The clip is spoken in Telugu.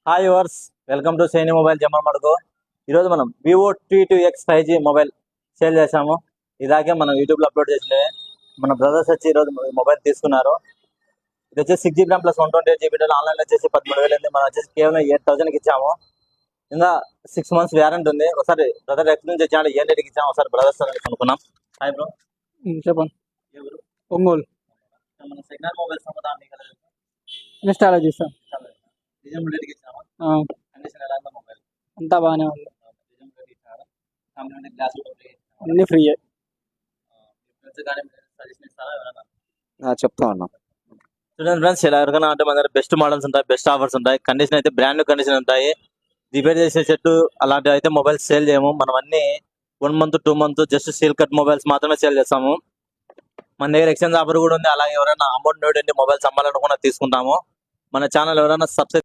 Hi yours, welcome to Saini mobile Jammalamadugu. ఈరోజు మనం Vivo T2X 5G mobile sale చేసాము. ఇలాగే మనం యూట్యూబ్లో అప్లోడ్ చేసినవి. మన బ్రదర్స్ వచ్చి ఈరోజు మొబైల్ తీసుకున్నారు. ఇది వచ్చేసి 6GB RAM ప్లస్ 128GB ఆన్లైన్లో వచ్చేసి 13,000 మనం వచ్చేసి కేవలం 8,000కి ఇచ్చాము. ఇంకా 6 months వ్యారంటీ ఉంది. ఒకసారి బ్రదర్ ఎక్కడి నుంచి వచ్చాడు, ఏ రేటుకి ఇచ్చాము ఒకసారి బ్రదర్స్ అనుకున్నాం. హాయ్ బ్రో, చెప్పండి. ఎవరు? ఒంగోలు మన సెకండ్ మొబైల్స్ అమ్ముతాం ఇన్స్టాలో చూస్తాం. రీజనబుల్ రేట్కి ఇచ్చాము. కండిషన్ ఎలా ఉందో మొబైల్ అంతా బాగానే ఉంది, రీజనబుల్ రేట్కి ఇచ్చాము. కంప్లీట్ గ్లాస్ అన్ని ఫ్రీయే. చెప్తా ఉన్నా. చూడండి ఫ్రెండ్స్, ఇలా ఎవరికైనా అంటే మన దగ్గర బెస్ట్ మోడల్స్ ఉంటాయి, బెస్ట్ ఆఫర్స్ ఉంటాయి. కండిషన్ అయితే బ్రాండ్ న్యూ కండిషన్ ఉంటాయి. రిపేర్ చేసే సెట్ అలాంటివి అయితే మొబైల్స్ సేల్ చేయము. మనం అన్ని 1 month 2 months just seal cut mobiles మాత్రమే సేల్ చేస్తాము. మన దగ్గర ఎక్స్చేంజ్ ఆఫర్ కూడా ఉంది. అలాగే ఎవరైనా అమౌంట్ మొబైల్స్ అమ్మాలనుకున్నా తీసుకుంటాము. మన ఛానల్ ఎవరైనా సబ్స్క్రైబ్